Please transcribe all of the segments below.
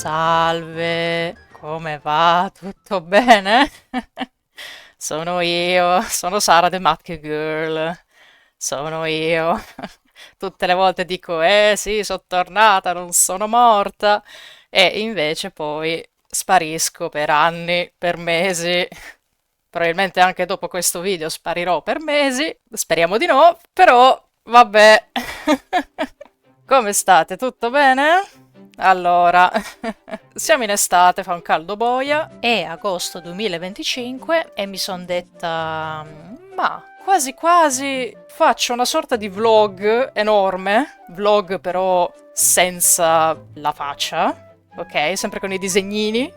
Salve, come va? Tutto bene? Sono io, sono Sara The Matke Girl, sono io. Tutte le volte dico, sì, sono tornata, non sono morta, e invece poi sparisco per anni, per mesi. Probabilmente anche dopo questo video sparirò per mesi, speriamo di no, però vabbè. Come state? Tutto bene? Allora, siamo in estate, fa un caldo boia, è agosto 2025 e mi son detta, ma quasi quasi faccio una sorta di vlog enorme, vlog però senza la faccia, ok? Sempre con i disegnini.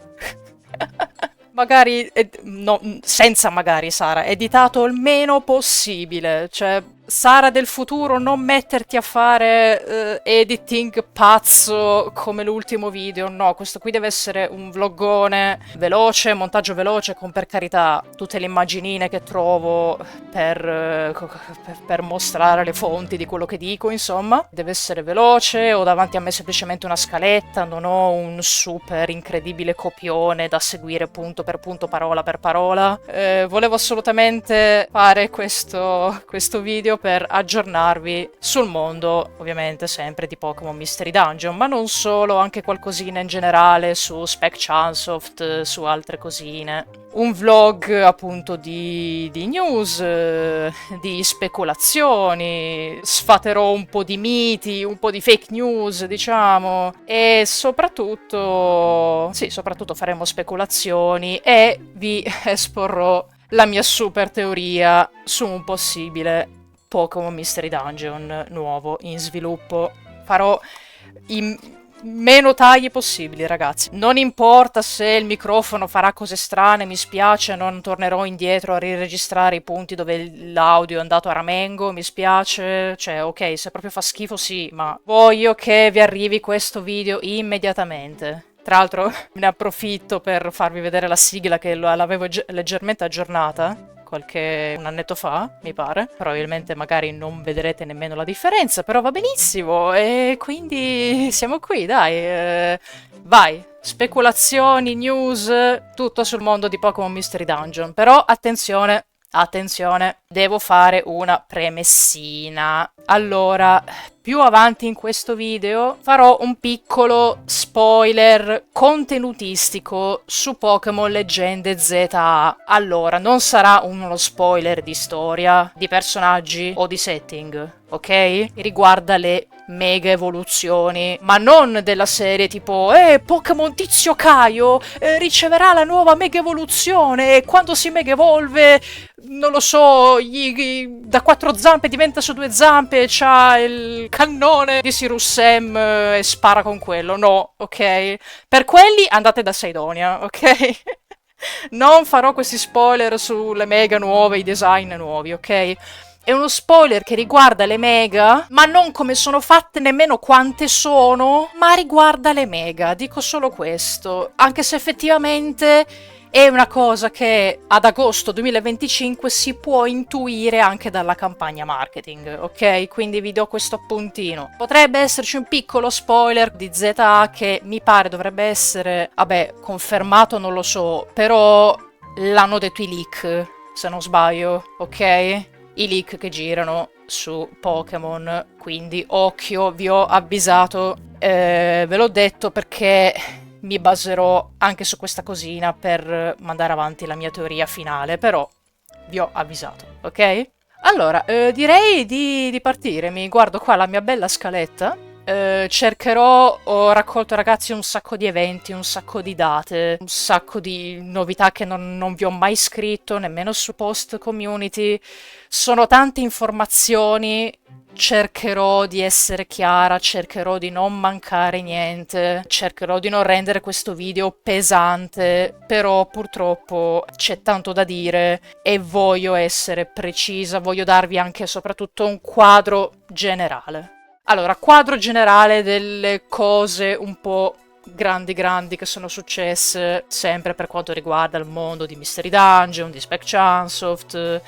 Magari, no, senza magari Sara, editato il meno possibile, cioè Sara del futuro, non metterti a fare editing pazzo come l'ultimo video, no, questo qui deve essere un vloggone veloce, montaggio veloce, con per carità tutte le immaginine che trovo per mostrare le fonti di quello che dico, insomma, deve essere veloce, ho davanti a me semplicemente una scaletta, non ho un super incredibile copione da seguire punto per punto, parola per parola. Volevo assolutamente fare questo video per aggiornarvi sul mondo, ovviamente sempre di Pokémon Mystery Dungeon, ma non solo, anche qualcosina in generale su Spec Chunsoft, su altre cosine. Un vlog appunto di news, di speculazioni, sfaterò un po' di miti, un po' di fake news, diciamo, e soprattutto, sì, soprattutto faremo speculazioni e vi esporrò la mia super teoria su un possibile Pokémon Mystery Dungeon nuovo in sviluppo. Farò i meno tagli possibili, ragazzi. Non importa se il microfono farà cose strane, mi spiace, non tornerò indietro a riregistrare i punti dove l'audio è andato a ramengo, mi spiace. Cioè, ok, se proprio fa schifo sì, ma voglio che vi arrivi questo video immediatamente. Tra l'altro ne approfitto per farvi vedere la sigla che l'avevo leggermente aggiornata un annetto fa, mi pare. Probabilmente magari non vedrete nemmeno la differenza, però va benissimo e quindi siamo qui, dai. Vai, speculazioni, news, tutto sul mondo di Pokémon Mystery Dungeon. Però attenzione, attenzione, devo fare una premessina. Allora, più avanti in questo video farò un piccolo spoiler contenutistico su Pokémon Leggende ZA. Allora, non sarà uno spoiler di storia, di personaggi o di setting, ok? Riguarda le mega evoluzioni, ma non della serie tipo Pokémon Tizio Caio riceverà la nuova mega evoluzione e quando si mega evolve, non lo so, da quattro zampe diventa su due zampe, c'ha il cannone di Cyrus Sam e spara con quello. No, ok? Per quelli andate da Saidonia, ok? Non farò questi spoiler sulle mega nuove, i design nuovi, ok? È uno spoiler che riguarda le mega, ma non come sono fatte, nemmeno quante sono, ma riguarda le mega, dico solo questo. Anche se effettivamente è una cosa che ad agosto 2025 si può intuire anche dalla campagna marketing, ok? Quindi vi do questo appuntino. Potrebbe esserci un piccolo spoiler di ZA che mi pare dovrebbe essere, vabbè, confermato non lo so, però l'hanno detto i leak, se non sbaglio, ok? I leak che girano su Pokémon, quindi occhio, vi ho avvisato, ve l'ho detto perché mi baserò anche su questa cosina per mandare avanti la mia teoria finale, però vi ho avvisato, ok? Allora, direi di partire, mi guardo qua la mia bella scaletta. Ho raccolto ragazzi un sacco di eventi, un sacco di date, un sacco di novità che non vi ho mai scritto, nemmeno su post community. Sono tante informazioni, cercherò di essere chiara, cercherò di non mancare niente, cercherò di non rendere questo video pesante, però purtroppo c'è tanto da dire e voglio essere precisa, voglio darvi anche e soprattutto un quadro generale. Allora, quadro generale delle cose un po' grandi che sono successe sempre per quanto riguarda il mondo di Mystery Dungeon, di Spec Chunsoft,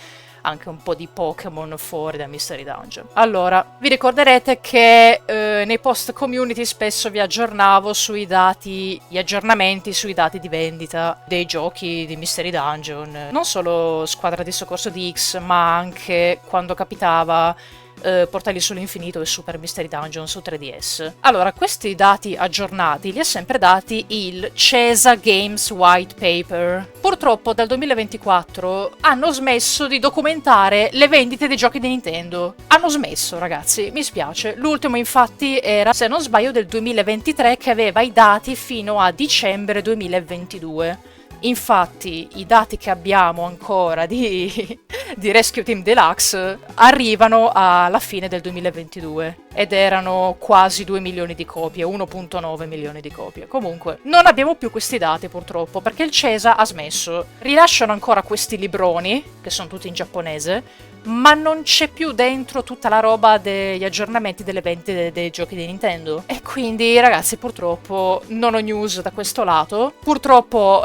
anche un po' di Pokémon fuori da Mystery Dungeon. Allora, vi ricorderete che nei post community spesso vi aggiornavo gli aggiornamenti sui dati di vendita dei giochi di Mystery Dungeon, non solo Squadra di Soccorso di X, ma anche quando capitava Portali sull'Infinito e Super Mystery Dungeon su 3DS. Allora, questi dati aggiornati li ha sempre dati il CESA Games White Paper. Purtroppo dal 2024 hanno smesso di documentare le vendite dei giochi di Nintendo. Hanno smesso, ragazzi, mi spiace. L'ultimo infatti era, se non sbaglio, del 2023, che aveva i dati fino a dicembre 2022. Infatti i dati che abbiamo ancora di Rescue Team Deluxe arrivano alla fine del 2022 ed erano quasi 2 milioni di copie, 1,9 milioni di copie. Comunque non abbiamo più questi dati purtroppo, perché il CESA ha smesso. Rilasciano ancora questi libroni, che sono tutti in giapponese, ma non c'è più dentro tutta la roba degli aggiornamenti delle vendite dei giochi di Nintendo. E quindi, ragazzi, purtroppo non ho news da questo lato. Purtroppo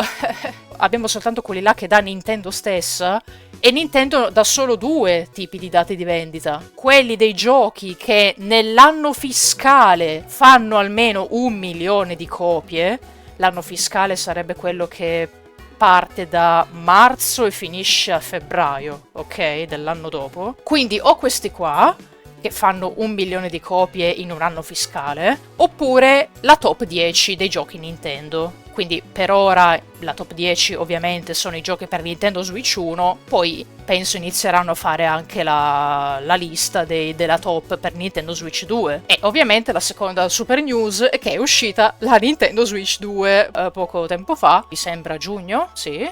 abbiamo soltanto quelli là che dà Nintendo stessa, e Nintendo dà solo 2 tipi di dati di vendita. Quelli dei giochi che nell'anno fiscale fanno almeno 1 milione di copie. L'anno fiscale sarebbe quello che parte da marzo e finisce a febbraio, ok, dell'anno dopo. Quindi o questi qua, che fanno 1 milione di copie in un anno fiscale, oppure la top 10 dei giochi Nintendo. Quindi per ora la top 10 ovviamente sono i giochi per Nintendo Switch 1, poi penso inizieranno a fare anche la lista della top per Nintendo Switch 2. E ovviamente la seconda super news è che è uscita la Nintendo Switch 2 poco tempo fa, mi sembra giugno, sì,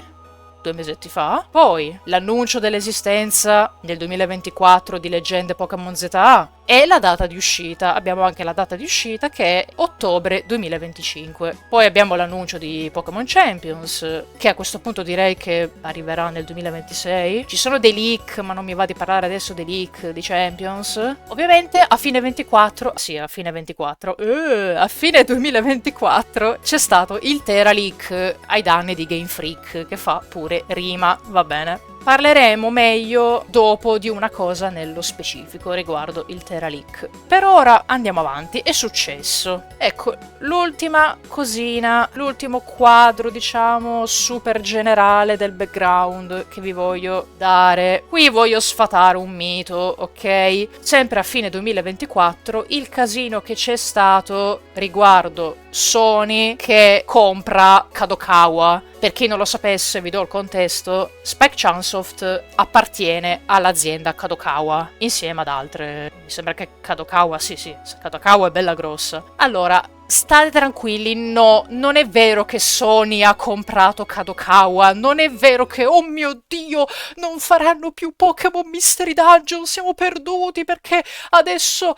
2 mesetti fa. Poi l'annuncio dell'esistenza nel 2024 di Leggende Pokémon ZA e la data di uscita. Abbiamo anche la data di uscita che è ottobre 2025. Poi abbiamo l'annuncio di Pokémon Champions, che a questo punto direi che arriverà nel 2026. Ci sono dei leak, ma non mi va di parlare adesso dei leak di Champions. Ovviamente a fine 24, sì, a fine 24, a fine 2024 c'è stato il Tera leak ai danni di Game Freak, che fa pure rima, va bene. Parleremo meglio dopo di una cosa nello specifico riguardo il Tera leak. Per ora andiamo avanti, è successo. Ecco, l'ultima cosina, l'ultimo quadro, diciamo, super generale del background che vi voglio dare. Qui voglio sfatare un mito, ok? Sempre a fine 2024, il casino che c'è stato riguardo Sony che compra Kadokawa. Per chi non lo sapesse, vi do il contesto, Spike Chunsoft appartiene all'azienda Kadokawa, insieme ad altre. Mi sembra che Kadokawa, sì, Kadokawa è bella grossa. Allora, state tranquilli, no, non è vero che Sony ha comprato Kadokawa, non è vero che, oh mio Dio, non faranno più Pokémon Mystery Dungeon, siamo perduti perché adesso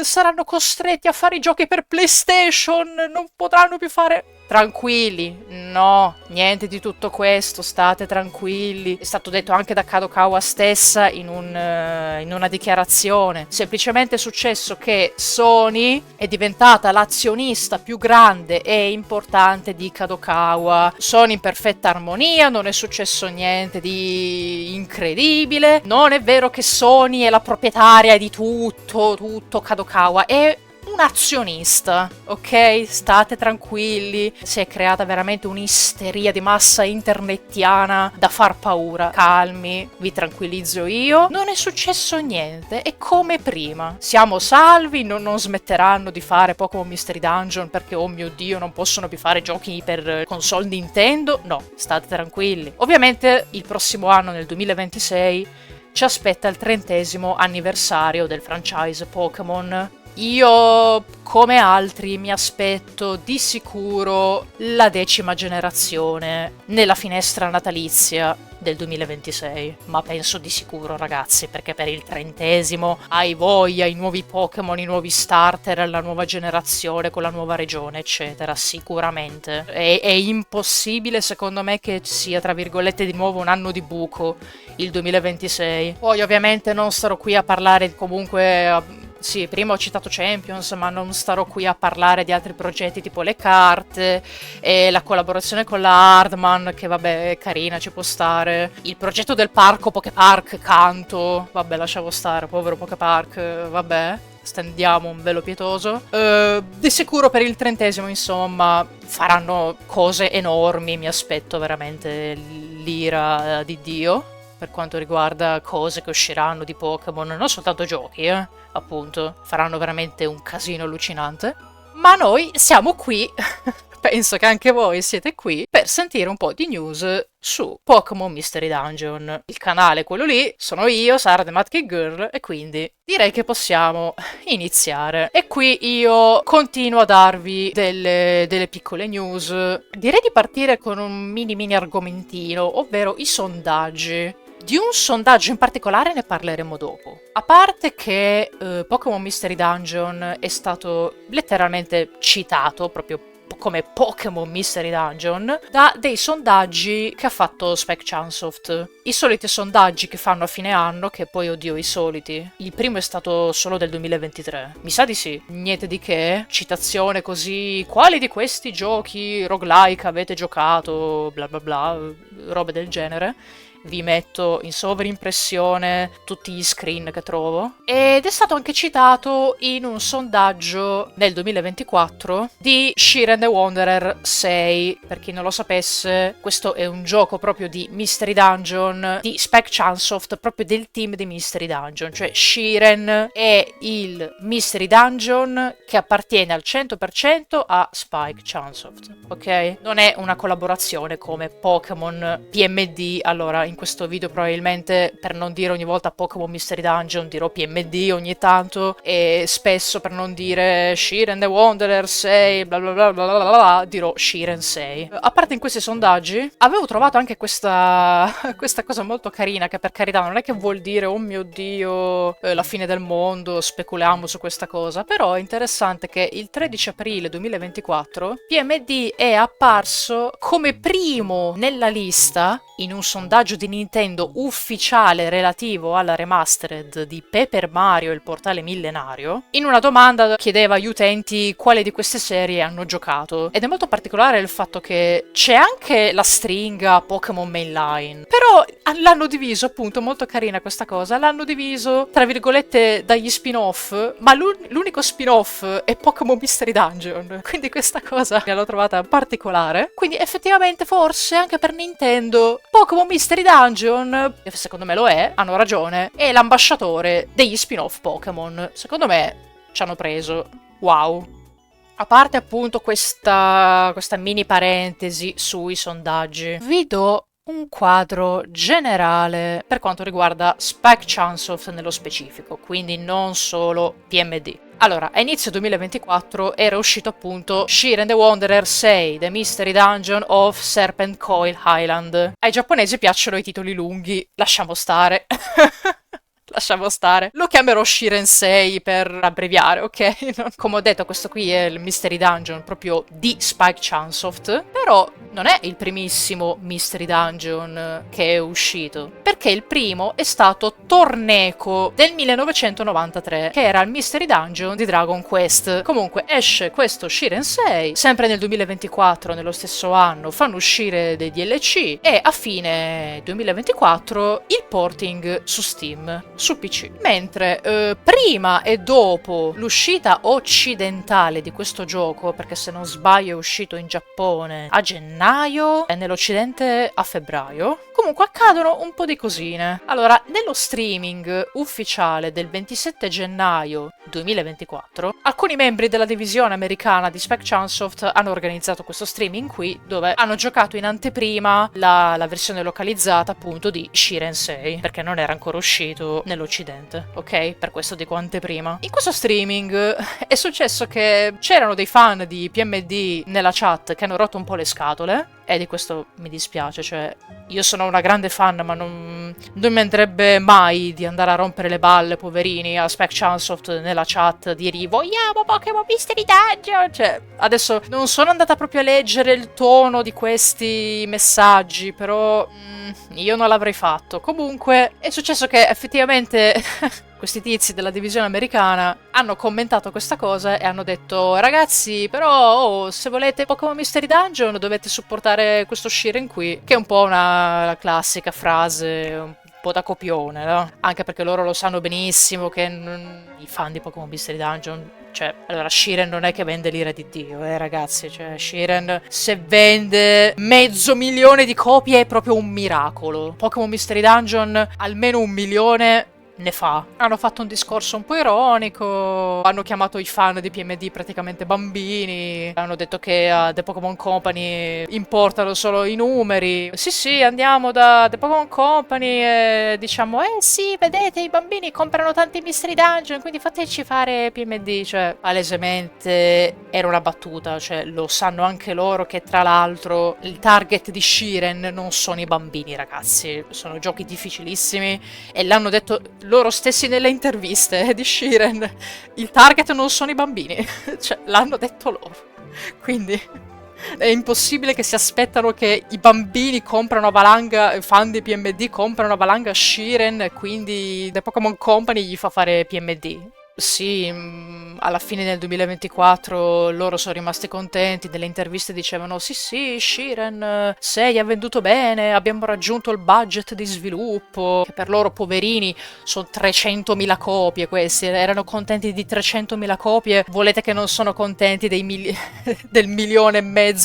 saranno costretti a fare i giochi per PlayStation, non potranno più fare... Tranquilli, no, niente di tutto questo, state tranquilli. È stato detto anche da Kadokawa stessa in una dichiarazione. Semplicemente è successo che Sony è diventata l'azionista più grande e importante di Kadokawa. Sono in perfetta armonia, non è successo niente di incredibile. Non è vero che Sony è la proprietaria di tutto Kadokawa, è un azionista, ok? State tranquilli, si è creata veramente un'isteria di massa internettiana da far paura. Calmi, vi tranquillizzo io, non è successo niente, è come prima. Siamo salvi, non smetteranno di fare Pokémon Mystery Dungeon perché, oh mio Dio, non possono più fare giochi per console Nintendo. No, state tranquilli. Ovviamente il prossimo anno, nel 2026, ci aspetta il 30° anniversario del franchise Pokémon. Io, come altri, mi aspetto di sicuro la 10ª generazione nella finestra natalizia del 2026, ma penso di sicuro, ragazzi, perché per il 30° hai voglia, i nuovi Pokémon, i nuovi starter, la nuova generazione con la nuova regione, eccetera, sicuramente. È impossibile, secondo me, che sia, tra virgolette, di nuovo un anno di buco, il 2026. Poi, ovviamente, non starò qui a parlare comunque sì, prima ho citato Champions, ma non starò qui a parlare di altri progetti tipo le carte e la collaborazione con la Hardman, che vabbè è carina, ci può stare. Il progetto del parco Poképark Kanto, vabbè lasciamo stare, povero Poképark, vabbè. Stendiamo un velo pietoso. Di sicuro per il 30°, insomma, faranno cose enormi, mi aspetto veramente l'ira di Dio per quanto riguarda cose che usciranno di Pokémon, non soltanto giochi, appunto, faranno veramente un casino allucinante. Ma noi siamo qui, penso che anche voi siete qui, per sentire un po' di news su Pokémon Mystery Dungeon. Il canale è quello lì, sono io, Sara The Mad Kid Girl, e quindi direi che possiamo iniziare. E qui io continuo a darvi delle piccole news. Direi di partire con un mini argomentino, ovvero i sondaggi. Di un sondaggio in particolare ne parleremo dopo. A parte che Pokémon Mystery Dungeon è stato letteralmente citato proprio come Pokémon Mystery Dungeon da dei sondaggi che ha fatto Spike Chunsoft. I soliti sondaggi che fanno a fine anno, che poi oddio i soliti. Il primo è stato solo del 2023. Mi sa di sì. Niente di che. Citazione così. Quali di questi giochi roguelike avete giocato? Bla bla bla. Robe del genere. Vi metto in sovrimpressione tutti gli screen che trovo. Ed è stato anche citato in un sondaggio nel 2024 di Shiren the Wanderer 6. Per chi non lo sapesse, questo è un gioco proprio di Mystery Dungeon di Spike Chunsoft, proprio del team di Mystery Dungeon. Cioè Shiren è il Mystery Dungeon che appartiene al 100% a Spike Chunsoft, ok? Non è una collaborazione come Pokémon PMD. Allora, in questo video probabilmente, per non dire ogni volta Pokémon Mystery Dungeon, dirò PMD ogni tanto, e spesso per non dire Shiren the Wanderer 6 bla bla bla bla bla bla, dirò Shiren 6. A parte in questi sondaggi avevo trovato anche questa cosa molto carina, che per carità non è che vuol dire oh mio dio la fine del mondo, speculaamo su questa cosa, però è interessante che il 13 aprile 2024 PMD è apparso come primo nella lista in un sondaggio di Nintendo ufficiale relativo alla remastered di Paper Mario e il portale millenario. In una domanda chiedeva agli utenti quale di queste serie hanno giocato, ed è molto particolare il fatto che c'è anche la stringa Pokémon Mainline, però l'hanno diviso, appunto, molto carina questa cosa, l'hanno diviso tra virgolette dagli spin-off, ma l'unico spin-off è Pokémon Mystery Dungeon, quindi questa cosa l'ho trovata particolare. Quindi effettivamente forse anche per Nintendo Pokémon Mystery Dungeon, secondo me lo è, hanno ragione, è l'ambasciatore degli spin-off Pokémon. Secondo me ci hanno preso. Wow. A parte appunto questa mini parentesi sui sondaggi, vi do un quadro generale per quanto riguarda Spike Chunsoft nello specifico, quindi non solo PMD. Allora, a inizio 2024 era uscito appunto Shiren the Wanderer 6, The Mystery Dungeon of Serpent Coil Island. Ai giapponesi piacciono i titoli lunghi, lasciamo stare. Lasciamo stare. Lo chiamerò Shiren 6 per abbreviare, ok? Come ho detto, questo qui è il Mystery Dungeon proprio di Spike Chunsoft, però non è il primissimo Mystery Dungeon che è uscito, perché il primo è stato Torneco del 1993, che era il Mystery Dungeon di Dragon Quest. Comunque esce questo Shiren 6, sempre nel 2024, nello stesso anno, fanno uscire dei DLC e a fine 2024 il porting su Steam, su PC. Mentre prima e dopo l'uscita occidentale di questo gioco, perché se non sbaglio è uscito in Giappone a gennaio e nell'occidente a febbraio, comunque accadono un po' di cosine. Allora, nello streaming ufficiale del 27 gennaio 2024, alcuni membri della divisione americana di Spike Chunsoft hanno organizzato questo streaming qui, dove hanno giocato in anteprima la versione localizzata appunto di Shiren 6, perché non era ancora uscito nell'occidente, ok? Per questo dico anteprima. In questo streaming è successo che c'erano dei fan di PMD nella chat che hanno rotto un po' le scatole, e di questo mi dispiace, cioè io sono una grande fan, ma non mi andrebbe mai di andare a rompere le balle, poverini, a Spike Chunsoft nella chat, di vogliamo Pokémon Mystery Dungeon, cioè adesso non sono andata proprio a leggere il tono di questi messaggi, però io non l'avrei fatto. Comunque è successo che effettivamente questi tizi della divisione americana hanno commentato questa cosa e hanno detto: ragazzi, però se volete Pokémon Mystery Dungeon dovete supportare questo Shiren qui, che è un po' una classica frase un po' da copione, no? Anche perché loro lo sanno benissimo che i fan di Pokémon Mystery Dungeon, cioè, allora Shiren non è che vende l'ira di Dio, ragazzi, cioè Shiren se vende 500.000 di copie è proprio un miracolo. Pokémon Mystery Dungeon almeno 1 milione ne fa. Hanno fatto un discorso un po' ironico, hanno chiamato i fan di PMD praticamente bambini, hanno detto che a The Pokémon Company importano solo i numeri. Sì, sì, andiamo da The Pokémon Company e diciamo, sì, vedete, i bambini comprano tanti Mystery Dungeon, quindi fateci fare PMD. Cioè, palesemente era una battuta, cioè lo sanno anche loro che tra l'altro il target di Shiren non sono i bambini, ragazzi, sono giochi difficilissimi e l'hanno detto loro stessi nelle interviste di Shiren, il target non sono i bambini, cioè l'hanno detto loro, quindi è impossibile che si aspettano che i bambini comprano a valanga, fan di PMD comprano a valanga Shiren e quindi The Pokémon Company gli fa fare PMD. Sì, alla fine del 2024 loro sono rimasti contenti, nelle interviste dicevano sì sì, Shiren 6 ha venduto bene, abbiamo raggiunto il budget di sviluppo, che per loro poverini sono 300.000 copie questi, erano contenti di 300.000 copie, volete che non sono contenti del 1,5 milioni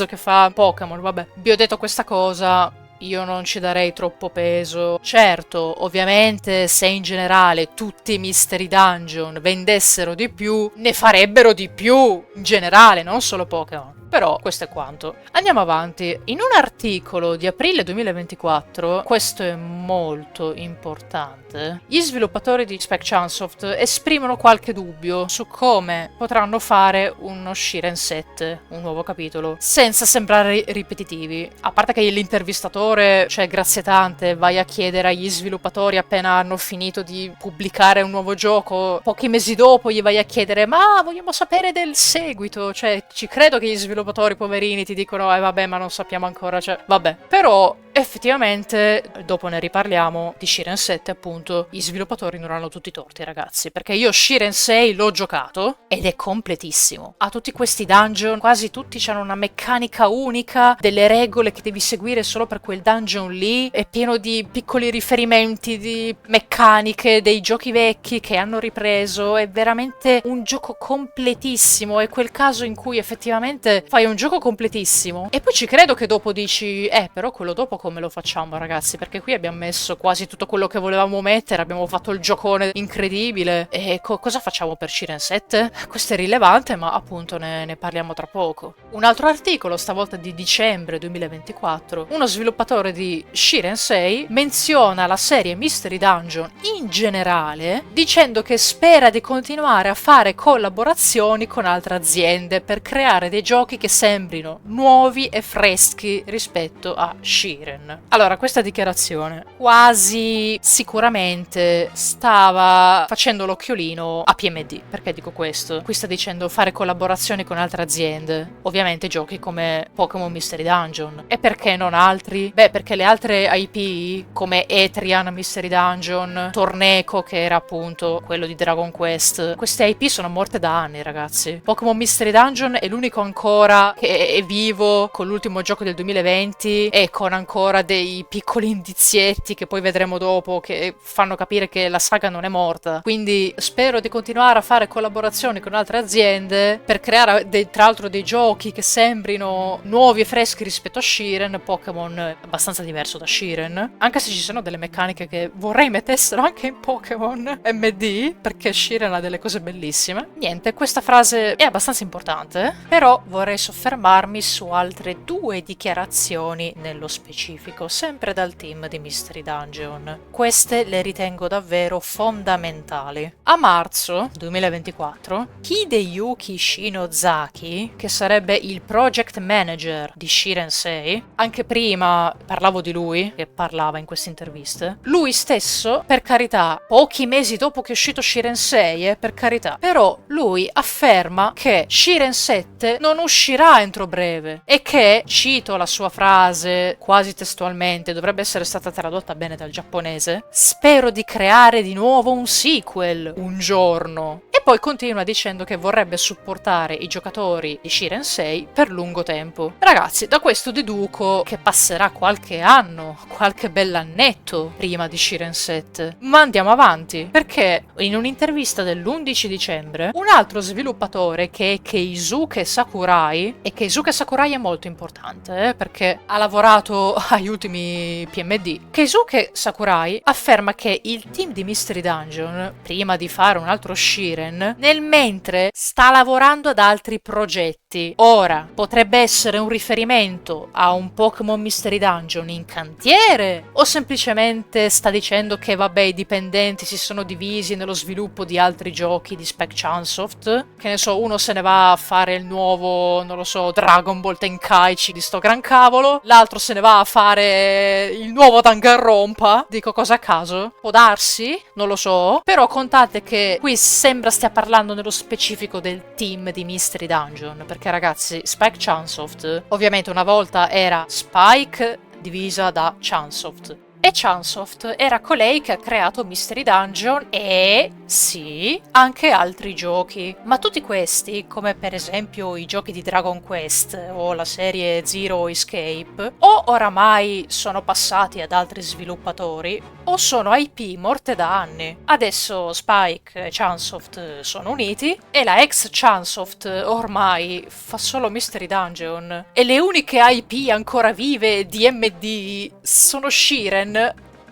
che fa Pokémon, vabbè. Vi ho detto questa cosa, io non ci darei troppo peso. Certo, ovviamente, se in generale tutti i Mystery Dungeon vendessero di più, ne farebbero di più, in generale, non solo Pokémon. Però questo è quanto. Andiamo avanti. In un articolo di aprile 2024, questo è molto importante, gli sviluppatori di Spec Chunsoft esprimono qualche dubbio su come potranno fare uno Shiren 7, un nuovo capitolo, senza sembrare ripetitivi. A parte che l'intervistatore, cioè grazie tante, vai a chiedere agli sviluppatori appena hanno finito di pubblicare un nuovo gioco, pochi mesi dopo gli vai a chiedere ma vogliamo sapere del seguito, cioè ci credo che gli sviluppatori poverini ti dicono vabbè ma non sappiamo ancora, cioè vabbè. Però effettivamente, dopo ne riparliamo, di Shiren 7 appunto, gli sviluppatori non hanno tutti i torti ragazzi, perché io Shiren 6 l'ho giocato ed è completissimo. Ha tutti questi dungeon, quasi tutti hanno una meccanica unica, delle regole che devi seguire solo per quel dungeon lì, è pieno di piccoli riferimenti, di meccaniche dei giochi vecchi che hanno ripreso, è veramente un gioco completissimo, è quel caso in cui effettivamente fai un gioco completissimo e poi ci credo che dopo dici però quello dopo come lo facciamo ragazzi, perché qui abbiamo messo quasi tutto quello che volevamo mettere, abbiamo fatto il giocone incredibile e cosa facciamo per Shiren 7? Questo è rilevante, ma appunto ne parliamo tra poco. Un altro articolo, stavolta di dicembre 2024, uno sviluppatore di Shiren 6 menziona la serie Mystery Dungeon in generale dicendo che spera di continuare a fare collaborazioni con altre aziende per creare dei giochi che sembrino nuovi e freschi rispetto a Shiren. Allora, questa dichiarazione quasi sicuramente stava facendo l'occhiolino a PMD. Perché dico questo? Qui sta dicendo fare collaborazioni con altre aziende, ovviamente giochi come Pokémon Mystery Dungeon. E perché non altri? Beh, perché le altre IP come Etrian Mystery Dungeon, Torneco che era appunto quello di Dragon Quest, queste IP sono morte da anni ragazzi. Pokémon Mystery Dungeon è l'unico ancora che è vivo con l'ultimo gioco del 2020 e con ancora dei piccoli indizietti che poi vedremo dopo che fanno capire che la saga non è morta. Quindi spero di continuare a fare collaborazioni con altre aziende per creare tra l'altro dei giochi che sembrino nuovi e freschi rispetto a Shiren. Pokémon è abbastanza diverso da Shiren, anche se ci sono delle meccaniche che vorrei mettessero anche in Pokémon MD, perché Shiren ha delle cose bellissime. Niente, questa frase è abbastanza importante, però vorrei soffermarmi su altre due dichiarazioni nello specifico, sempre dal team di Mystery Dungeon. Queste le ritengo davvero fondamentali. A marzo 2024, Hideyuki Shinozaki, che sarebbe il project manager di Shiren 6, anche prima parlavo di lui, che parlava in queste interviste, lui stesso, per carità, pochi mesi dopo che è uscito Shiren 6, per carità, però lui afferma che Shiren 7 non uscirà entro breve e che, cito la sua frase quasi testualmente, dovrebbe essere stata tradotta bene dal giapponese, spero di creare di nuovo un sequel un giorno. E poi continua dicendo che vorrebbe supportare i giocatori di Shiren 6 per lungo tempo. Ragazzi, da questo deduco che passerà qualche anno, qualche bell'annetto prima di Shiren 7. Ma andiamo avanti, perché in un'intervista dell'11 dicembre, un altro sviluppatore che è Keisuke Sakurai, e Keisuke Sakurai è molto importante, perché ha lavorato agli ultimi PMD. Keisuke Sakurai afferma che il team di Mystery Dungeon, prima di fare un altro Shiren, nel mentre sta lavorando ad altri progetti. Ora, potrebbe essere un riferimento a un Pokémon Mystery Dungeon in cantiere? O semplicemente sta dicendo che vabbè, i dipendenti si sono divisi nello sviluppo di altri giochi di Spec Chunsoft? Che ne so, uno se ne va a fare il nuovo, non lo so, Dragon Ball Tenkaichi di sto gran cavolo, l'altro se ne va a fare il nuovo Danganronpa, dico cosa a caso? Può darsi, non lo so, però contate che qui sembra stia parlando nello specifico del team di Mystery Dungeon, perché ragazzi, Spec Chunsoft ovviamente una volta era Spike divisa da Chunsoft. E Chunsoft era colei che ha creato Mystery Dungeon e, sì, anche altri giochi. Ma tutti questi, come per esempio i giochi di Dragon Quest o la serie Zero Escape, o oramai sono passati ad altri sviluppatori, o sono IP morte da anni. Adesso Spike e Chunsoft sono uniti e la ex Chunsoft ormai fa solo Mystery Dungeon. E le uniche IP ancora vive di MD sono Shiren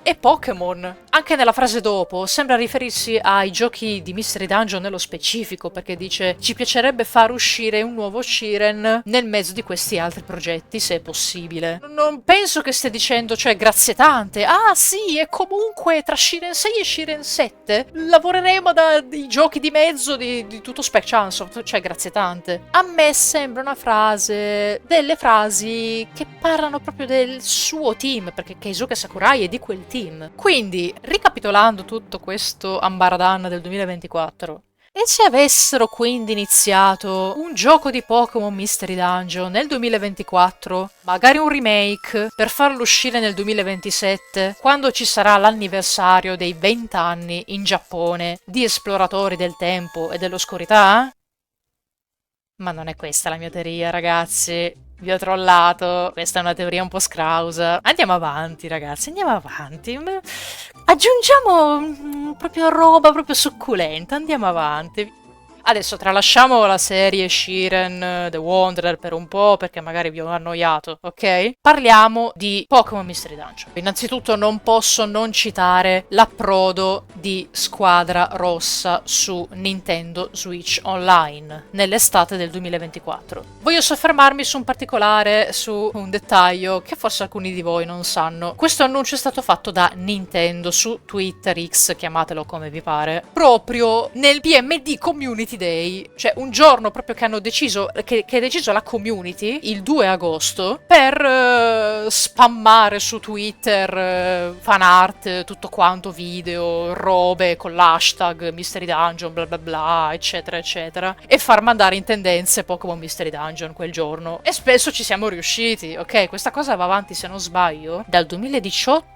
e Pokémon. Anche nella frase dopo sembra riferirsi ai giochi di Mystery Dungeon nello specifico, perché dice ci piacerebbe far uscire un nuovo Shiren nel mezzo di questi altri progetti, se è possibile. Non penso che stia dicendo, cioè, grazie tante. Ah sì, e comunque tra Shiren 6 e Shiren 7 lavoreremo dai giochi di mezzo di tutto Spec Chunsoft, cioè grazie tante. A me sembra una frase, delle frasi che parlano proprio del suo team, perché Keisuke Sakurai è di quel team. Quindi, ricapitolando tutto questo ambaradan del 2024, e se avessero quindi iniziato un gioco di Pokémon Mystery Dungeon nel 2024, magari un remake, per farlo uscire nel 2027, quando ci sarà l'anniversario dei 20 anni in Giappone di Esploratori del Tempo e dell'Oscurità? Ma non è questa la mia teoria, ragazzi. Vi ho trollato. Questa è una teoria un po' scrausa. Andiamo avanti, ragazzi, andiamo avanti. Aggiungiamo proprio roba proprio succulenta. Andiamo avanti. Adesso tralasciamo la serie Shiren The Wanderer per un po', perché magari vi ho annoiato, ok? Parliamo di Pokémon Mystery Dungeon. Innanzitutto non posso non citare l'approdo di Squadra Rossa su Nintendo Switch Online nell'estate del 2024. Voglio soffermarmi su un particolare, su un dettaglio che forse alcuni di voi non sanno. Questo annuncio è stato fatto da Nintendo su Twitter X, chiamatelo come vi pare, proprio nel PMD Community Day, cioè un giorno proprio che hanno deciso, che è deciso la community, il 2 agosto, per spammare su Twitter fan art, tutto quanto, video, robe con l'hashtag Mystery Dungeon, bla bla bla, eccetera eccetera, e far mandare in tendenze Pokémon Mystery Dungeon quel giorno. E spesso ci siamo riusciti, ok? Questa cosa va avanti, se non sbaglio, dal 2018-2019.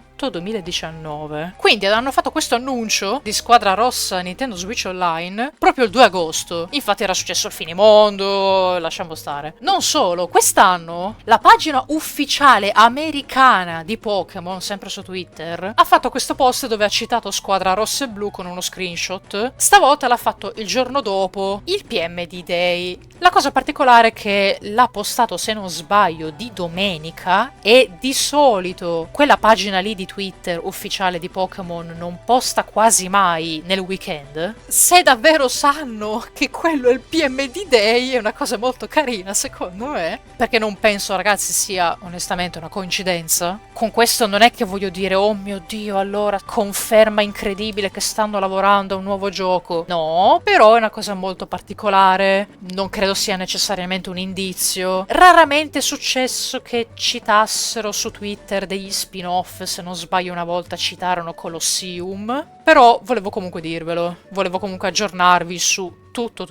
Quindi hanno fatto questo annuncio di Squadra Rossa Nintendo Switch Online proprio il 2 agosto. Infatti era successo il finimondo, lasciamo stare. Non solo, quest'anno la pagina ufficiale americana di Pokémon, sempre su Twitter, ha fatto questo post dove ha citato Squadra Rossa e Blu con uno screenshot. Stavolta l'ha fatto il giorno dopo il PMD Day. La cosa particolare è che l'ha postato, se non sbaglio, di domenica, e di solito quella pagina lì di Twitter ufficiale di Pokémon non posta quasi mai nel weekend. Se davvero sanno che quello è il PMD Day, è una cosa molto carina secondo me, perché non penso, ragazzi, sia onestamente una coincidenza. Con questo non è che voglio dire oh mio Dio, allora conferma incredibile che stanno lavorando a un nuovo gioco. No, però è una cosa molto particolare, non credo sia necessariamente un indizio. Raramente è successo che citassero su Twitter degli spin-off, se non sbaglio una volta citarono Colosseum, però volevo comunque dirvelo, volevo comunque aggiornarvi su tutto.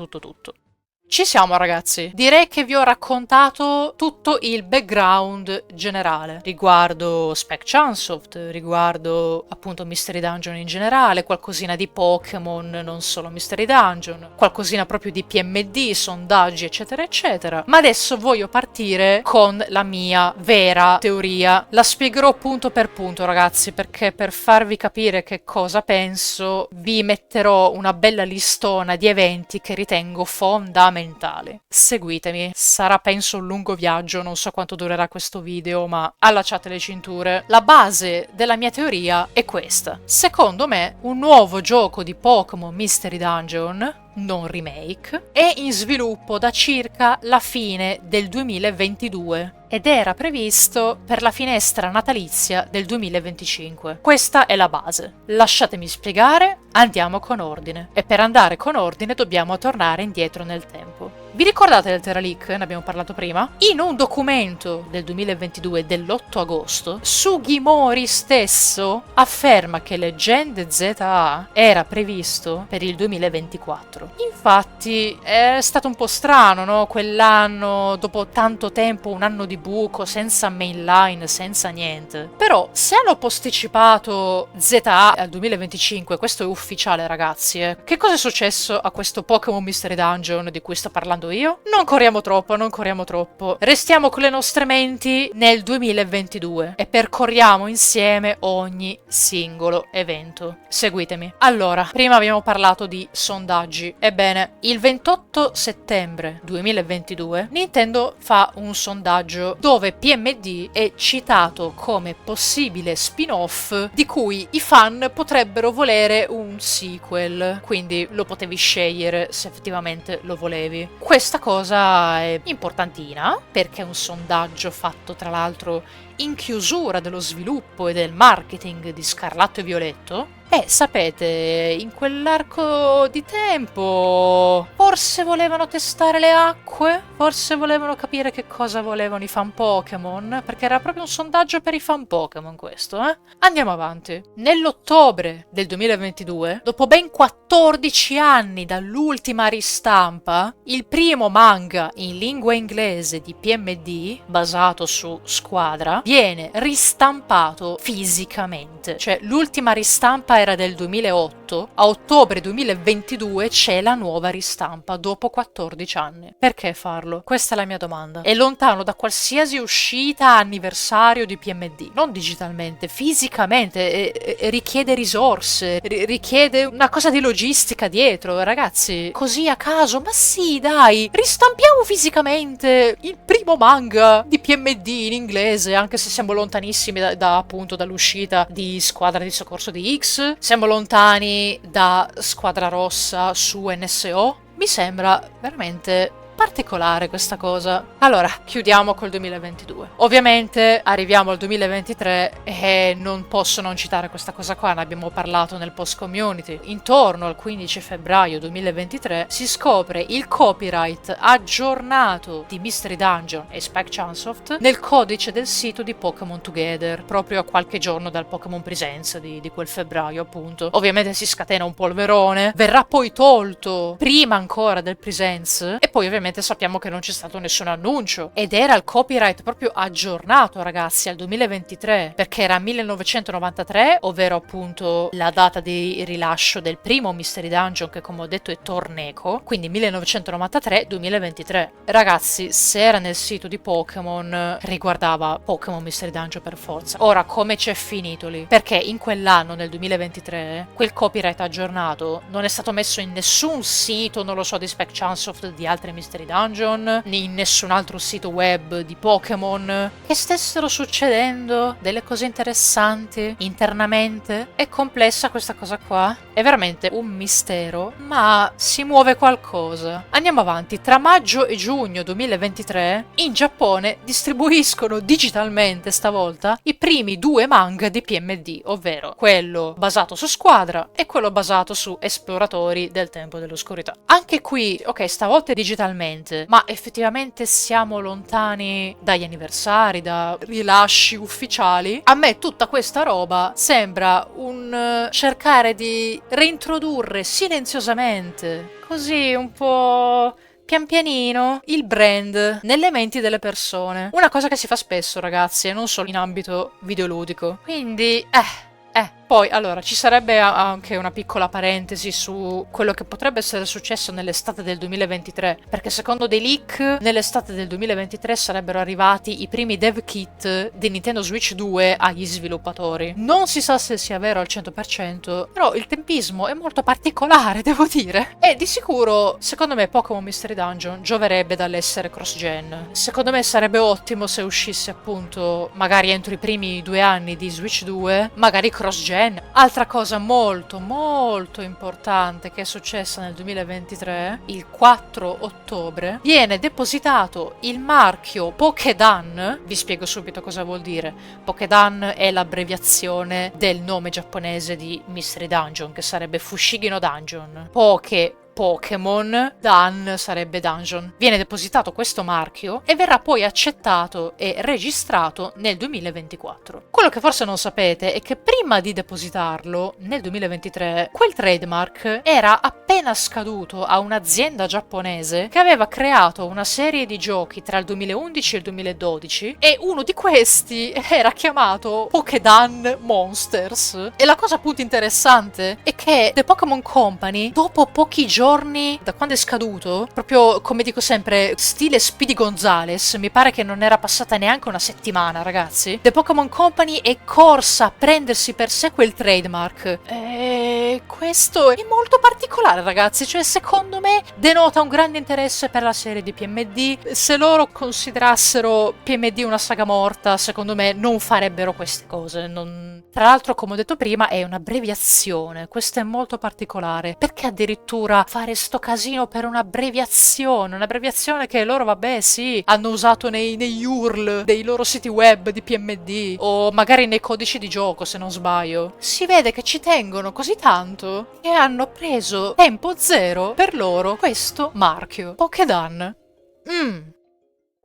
Ci siamo ragazzi, direi che vi ho raccontato tutto il background generale riguardo Spec Chunsoft, riguardo appunto Mystery Dungeon in generale, qualcosina di Pokémon, non solo Mystery Dungeon, qualcosina proprio di PMD, sondaggi eccetera eccetera, ma adesso voglio partire con la mia vera teoria, la spiegherò punto per punto ragazzi, perché per farvi capire che cosa penso vi metterò una bella listona di eventi che ritengo fondamentali. Seguitemi, sarà penso un lungo viaggio, non so quanto durerà questo video, ma allacciate le cinture. La base della mia teoria è questa. Secondo me, un nuovo gioco di Pokémon Mystery Dungeon, non remake, è in sviluppo da circa la fine del 2022 ed era previsto per la finestra natalizia del 2025. Questa è la base. Lasciatemi spiegare, andiamo con ordine. E per andare con ordine dobbiamo tornare indietro nel tempo. Vi ricordate del Terraleak? Ne abbiamo parlato prima? In un documento del 2022 dell'8 agosto, Sugimori stesso afferma che Leggende ZA era previsto per il 2024. Infatti è stato un po' strano, no? Quell'anno, dopo tanto tempo, un anno di buco, senza mainline, senza niente. Però se hanno posticipato ZA al 2025, questo è ufficiale ragazzi, che cosa è successo a questo Pokémon Mystery Dungeon di cui sto parlando io? Non corriamo troppo, non corriamo troppo. Restiamo con le nostre menti nel 2022 e percorriamo insieme ogni singolo evento. Seguitemi. Allora, prima abbiamo parlato di sondaggi. Ebbene, il 28 settembre 2022 Nintendo fa un sondaggio dove PMD è citato come possibile spin-off di cui i fan potrebbero volere un sequel, quindi lo potevi scegliere se effettivamente lo volevi. Questa cosa è importantina perché è un sondaggio fatto tra l'altro in chiusura dello sviluppo e del marketing di Scarlatto e Violetto. E sapete, in quell'arco di tempo forse volevano testare le acque, forse volevano capire che cosa volevano i fan Pokémon, perché era proprio un sondaggio per i fan Pokémon questo, eh? Andiamo avanti. Nell'ottobre del 2022, dopo ben 14 anni dall'ultima ristampa, il primo manga in lingua inglese di PMD, basato su Squadra, viene ristampato fisicamente. Cioè, l'ultima ristampa era del 2008, a ottobre 2022 c'è la nuova ristampa dopo 14 anni. Perché farlo? Questa è la mia domanda. È lontano da qualsiasi uscita anniversario di PMD, non digitalmente, fisicamente, richiede risorse, richiede una cosa di logistica dietro, ragazzi. Così a caso, ma sì, dai, ristampiamo fisicamente il primo manga di PMD in inglese, anche se siamo lontanissimi appunto dall'uscita di Squadra di Soccorso di X. Siamo lontani da Squadra Rossa su NSO. Mi sembra veramente particolare questa cosa. Allora, chiudiamo col 2022. Ovviamente arriviamo al 2023 e non posso non citare questa cosa qua, ne abbiamo parlato nel post community. Intorno al 15 febbraio 2023 si scopre il copyright aggiornato di Mystery Dungeon e Spec Chunsoft nel codice del sito di Pokémon Together, proprio a qualche giorno dal Pokémon Presents di quel febbraio appunto. Ovviamente si scatena un polverone, verrà poi tolto prima ancora del Presents e poi ovviamente sappiamo che non c'è stato nessun annuncio ed era il copyright proprio aggiornato ragazzi al 2023 perché era 1993, ovvero appunto la data di rilascio del primo Mystery Dungeon che come ho detto è Torneco, quindi 1993-2023. Ragazzi, se era nel sito di Pokémon riguardava Pokémon Mystery Dungeon per forza. Ora come c'è finito lì? Perché in quell'anno nel 2023 quel copyright aggiornato non è stato messo in nessun sito, non lo so, di Spec Chunsoft, di altri Mystery Dungeon, né in nessun altro sito web di Pokémon, che stessero succedendo delle cose interessanti internamente. È complessa questa cosa qua, è veramente un mistero, ma si muove qualcosa. Andiamo avanti. Tra maggio e giugno 2023 in Giappone distribuiscono digitalmente stavolta i primi due manga di PMD, ovvero quello basato su Squadra e quello basato su Esploratori del Tempo dell'Oscurità. Anche qui, ok, stavolta è digitalmente, ma effettivamente siamo lontani dagli anniversari, da rilasci ufficiali. A me tutta questa roba sembra un cercare di reintrodurre silenziosamente, così un po' pian pianino il brand nelle menti delle persone. Una cosa che si fa spesso, ragazzi, e non solo in ambito videoludico. Quindi, poi, allora, ci sarebbe anche una piccola parentesi su quello che potrebbe essere successo nell'estate del 2023, perché secondo dei leak, nell'estate del 2023 sarebbero arrivati i primi dev kit di Nintendo Switch 2 agli sviluppatori. Non si sa se sia vero al 100%, però il tempismo è molto particolare, devo dire. E di sicuro, secondo me, Pokémon Mystery Dungeon gioverebbe dall'essere cross-gen. Secondo me sarebbe ottimo se uscisse appunto, magari entro i primi 2 anni di Switch 2, magari cross-gen. Altra cosa molto molto importante che è successa nel 2023, il 4 ottobre, viene depositato il marchio Pokédan. Vi spiego subito cosa vuol dire. Pokédan è l'abbreviazione del nome giapponese di Mystery Dungeon, che sarebbe Fushigi no Dungeon. Pokémon, Dan sarebbe Dungeon. Viene depositato questo marchio e verrà poi accettato e registrato nel 2024. Quello che forse non sapete è che prima di depositarlo, nel 2023, quel trademark era appena scaduto a un'azienda giapponese che aveva creato una serie di giochi tra il 2011 e il 2012 e uno di questi era chiamato Pokédan Monsters. E la cosa appunto interessante è che The Pokémon Company, dopo pochi giorni da quando è scaduto, proprio come dico sempre, stile Speedy Gonzales, mi pare che non era passata neanche una settimana, ragazzi, The Pokémon Company è corsa a prendersi per sé quel trademark. E questo è molto particolare, ragazzi, cioè secondo me denota un grande interesse per la serie di PMD. Se loro considerassero PMD una saga morta, secondo me non farebbero queste cose. Tra l'altro, come ho detto prima, è un'abbreviazione, questo è molto particolare. Perché addirittura fare sto casino per un'abbreviazione che loro, vabbè, sì, hanno usato negli URL dei loro siti web di PMD o magari nei codici di gioco, se non sbaglio. Si vede che ci tengono così tanto che hanno preso tempo zero per loro questo marchio Pokédan.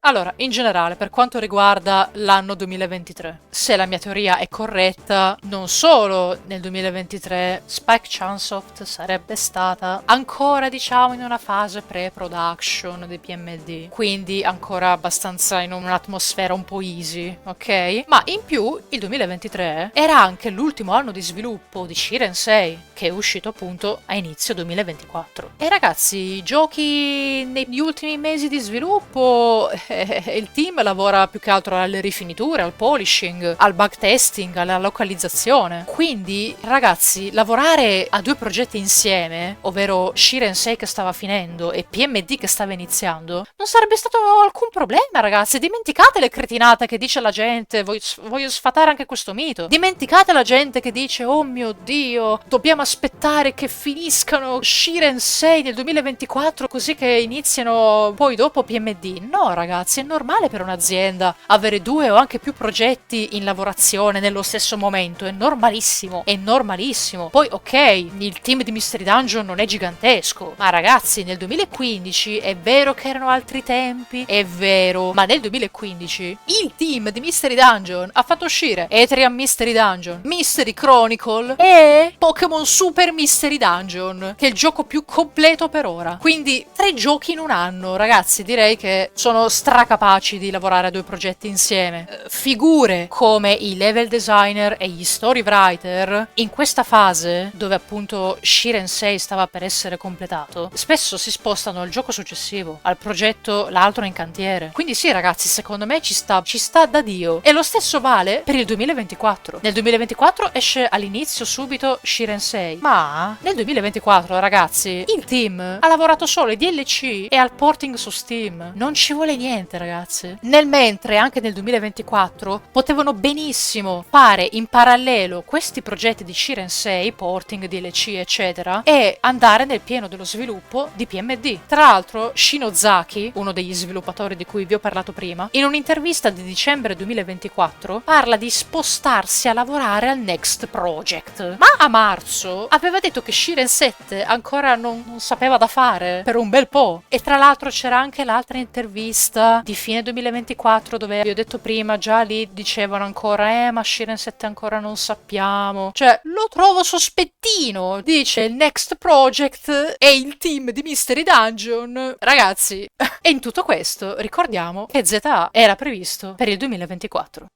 Allora, in generale, per quanto riguarda l'anno 2023, se la mia teoria è corretta, non solo nel 2023 Spike Chunsoft sarebbe stata ancora, diciamo, in una fase pre-production di PMD, quindi ancora abbastanza in un'atmosfera un po' easy, ok? Ma in più, il 2023 era anche l'ultimo anno di sviluppo di Shiren 6, che è uscito appunto a inizio 2024. E ragazzi, i giochi negli ultimi mesi di sviluppo... il team lavora più che altro alle rifiniture, al polishing, al bug testing, alla localizzazione. Quindi, ragazzi, lavorare a 2 progetti insieme, ovvero Shiren 6 che stava finendo e PMD che stava iniziando, non sarebbe stato alcun problema, ragazzi. Dimenticate le cretinate che dice la gente, voglio sfatare anche questo mito. Dimenticate la gente che dice, oh mio Dio, dobbiamo aspettare che finiscano Shiren 6 nel 2024 così che iniziano poi dopo PMD. No, ragazzi. È normale per un'azienda avere 2 o anche più progetti in lavorazione nello stesso momento, è normalissimo, è normalissimo. Poi ok, il team di Mystery Dungeon non è gigantesco, ma ragazzi nel 2015 è vero che erano altri tempi, è vero, ma nel 2015 il team di Mystery Dungeon ha fatto uscire Etrian Mystery Dungeon, Mystery Chronicle e Pokémon Super Mystery Dungeon, che è il gioco più completo per ora. Quindi 3 giochi in un anno, ragazzi, direi che sono stracapaci di lavorare a 2 progetti insieme. Figure come i level designer e gli story writer in questa fase dove appunto Shiren 6 stava per essere completato spesso si spostano al gioco successivo, al progetto l'altro in cantiere. Quindi sì, ragazzi, secondo me ci sta da Dio. E lo stesso vale per il 2024. Nel 2024 esce all'inizio subito Shiren 6, ma nel 2024, ragazzi, il team ha lavorato solo ai DLC e al porting su Steam. Non ci vuole niente, ragazzi. Nel mentre anche nel 2024 potevano benissimo fare in parallelo questi progetti di Shiren 6, porting, DLC eccetera, e andare nel pieno dello sviluppo di PMD. Tra l'altro Shinozaki, uno degli sviluppatori di cui vi ho parlato prima, in un'intervista di dicembre 2024 parla di spostarsi a lavorare al next project, ma a marzo aveva detto che Shiren 7 ancora non sapeva da fare per un bel po'. E tra l'altro c'era anche l'altra intervista roba di fine 2024 dove vi ho detto prima, già lì dicevano ancora ma Shiren 7 ancora non sappiamo. Cioè, lo trovo sospettino. Dice il next project è il team di Mystery Dungeon. Ragazzi, e in tutto questo ricordiamo che ZA era previsto per il 2024.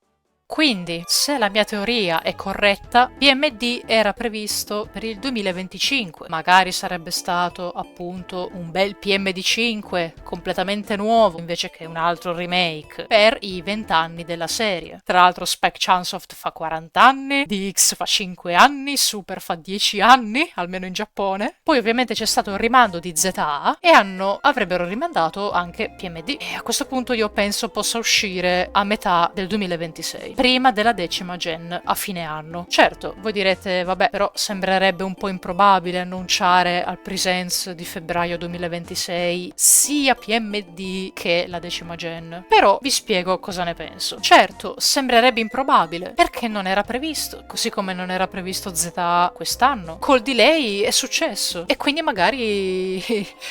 Quindi, se la mia teoria è corretta, PMD era previsto per il 2025. Magari sarebbe stato appunto un bel PMD 5 completamente nuovo invece che un altro remake per i 20 anni della serie. Tra l'altro Spec Chunsoft fa 40 anni, DX fa 5 anni, Super fa 10 anni, almeno in Giappone. Poi ovviamente c'è stato il rimando di ZA e avrebbero rimandato anche PMD. E a questo punto io penso possa uscire a metà del 2026. Prima della 10ª gen a fine anno. Certo, voi direte, vabbè, però sembrerebbe un po' improbabile annunciare al Presents di febbraio 2026 sia PMD che la 10ª gen. Però vi spiego cosa ne penso. Certo, sembrerebbe improbabile, perché non era previsto, così come non era previsto ZA quest'anno. Col delay è successo, e quindi magari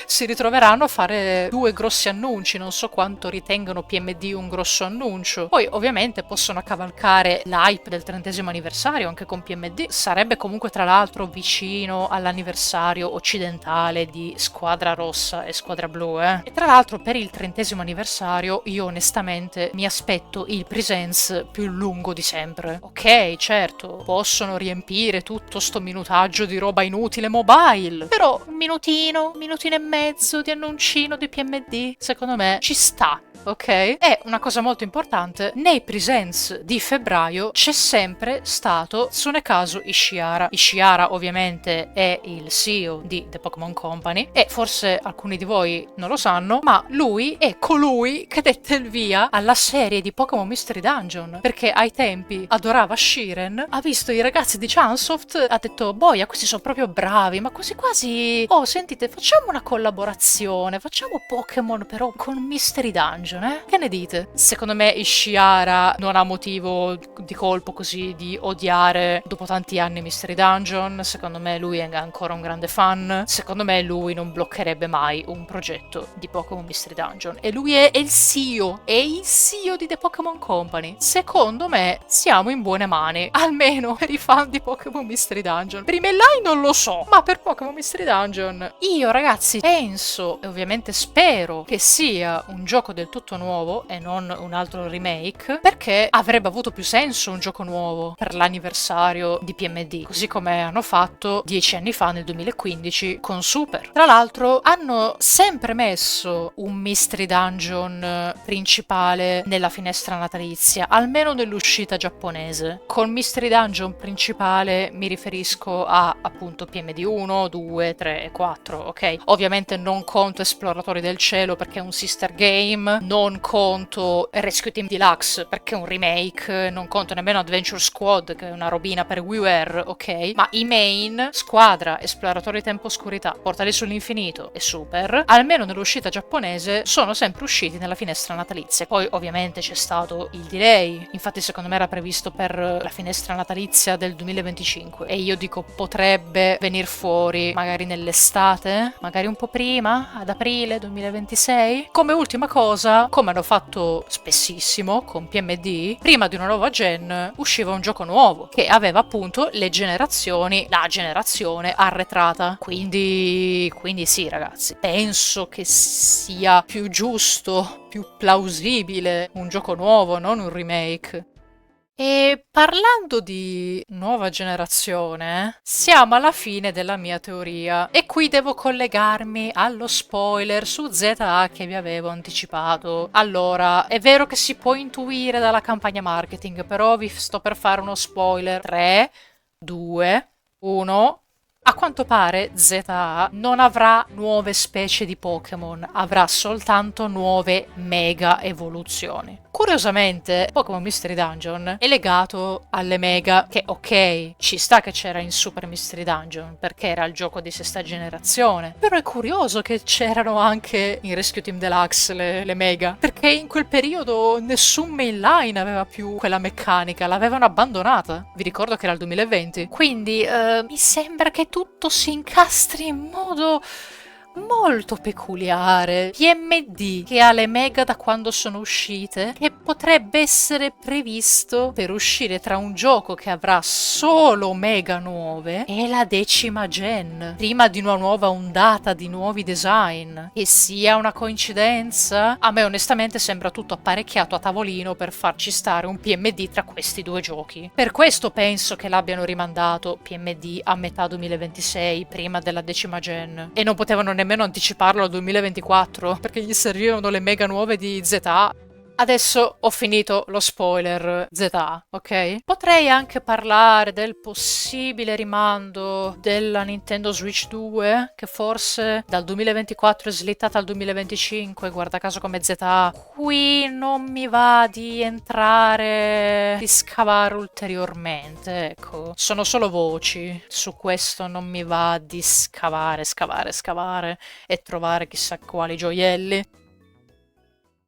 si ritroveranno a fare 2 grossi annunci, non so quanto ritengano PMD un grosso annuncio. Poi ovviamente possono cavalcare l'hype del 30° anniversario anche con PMD. Sarebbe comunque tra l'altro vicino all'anniversario occidentale di Squadra Rossa e Squadra Blu, E tra l'altro per il 30° anniversario io onestamente mi aspetto il Presents più lungo di sempre. Ok, certo, possono riempire tutto sto minutaggio di roba inutile mobile, però un minutino e mezzo di annuncino di PMD, secondo me ci sta. Ok? E una cosa molto importante, nei Presents di febbraio c'è sempre stato Tsunekazu Ishihara. Ishihara ovviamente è il CEO di The Pokémon Company e forse alcuni di voi non lo sanno, ma lui è colui che dette il via alla serie di Pokémon Mystery Dungeon, perché ai tempi adorava Shiren, ha visto i ragazzi di Chunsoft, ha detto boia, questi sono proprio bravi, ma quasi quasi, oh sentite, facciamo una collaborazione, facciamo Pokémon però con Mystery Dungeon. Che ne dite? Secondo me Ishihara non ha motivo di colpo così di odiare dopo tanti anni Mystery Dungeon. Secondo me lui è ancora un grande fan. Secondo me lui non bloccherebbe mai un progetto di Pokémon Mystery Dungeon. E lui è il CEO, è il CEO di The Pokémon Company. Secondo me siamo in buone mani, almeno per i fan di Pokémon Mystery Dungeon. Per i Mellai non lo so, ma per Pokémon Mystery Dungeon io ragazzi penso e ovviamente spero che sia un gioco del tutto nuovo e non un altro remake, perché avrebbe avuto più senso un gioco nuovo per l'anniversario di PMD, così come hanno fatto 10 anni fa nel 2015 con Super. Tra l'altro hanno sempre messo un Mystery Dungeon principale nella finestra natalizia, almeno nell'uscita giapponese. Col Mystery Dungeon principale mi riferisco a appunto PMD 1, 2, 3 e 4, ok? Ovviamente non conto Esploratori del Cielo perché è un sister game, non conto Rescue Team Deluxe perché è un remake, non conto nemmeno Adventure Squad che è una robina per WiiWare, ok? Ma i main, Squadra, Esploratori Tempo Oscurità, Portali sull'Infinito e Super, almeno nell'uscita giapponese, sono sempre usciti nella finestra natalizia. Poi ovviamente c'è stato il delay, infatti secondo me era previsto per la finestra natalizia del 2025 e io dico potrebbe venire fuori magari nell'estate, magari un po' prima, ad aprile 2026. Come ultima cosa, come hanno fatto spessissimo con PMD, prima di una nuova gen usciva un gioco nuovo che aveva appunto la generazione arretrata. Quindi sì ragazzi, penso che sia più giusto, più plausibile un gioco nuovo, non un remake. E parlando di nuova generazione, siamo alla fine della mia teoria e qui devo collegarmi allo spoiler su ZA che vi avevo anticipato. Allora, è vero che si può intuire dalla campagna marketing, però vi sto per fare uno spoiler. 3, 2, 1... A quanto pare ZA non avrà nuove specie di Pokémon, avrà soltanto nuove mega evoluzioni. Curiosamente, Pokémon Mystery Dungeon è legato alle mega, che ok, ci sta che c'era in Super Mystery Dungeon, perché era il gioco di sesta generazione, però è curioso che c'erano anche in Rescue Team Deluxe le mega, perché in quel periodo nessun mainline aveva più quella meccanica, l'avevano abbandonata. Vi ricordo che era il 2020, quindi mi sembra che tutto si incastri in modo molto peculiare PMD che ha le mega da quando sono uscite, che potrebbe essere previsto per uscire tra un gioco che avrà solo mega nuove e la 10ª gen, prima di una nuova ondata di nuovi design. E sia una coincidenza? A me onestamente sembra tutto apparecchiato a tavolino per farci stare un PMD tra questi due giochi. Per questo penso che l'abbiano rimandato PMD a metà 2026, prima della 10ª gen. E non potevano nemmeno anticiparlo al 2024, perché gli servivano le mega nuove di ZA. Adesso ho finito lo spoiler ZA, ok? Potrei anche parlare del possibile rimando della Nintendo Switch 2, che forse dal 2024 è slittata al 2025, guarda caso come ZA. Qui non mi va di entrare, di scavare ulteriormente, ecco. Sono solo voci, su questo non mi va di scavare e trovare chissà quali gioielli.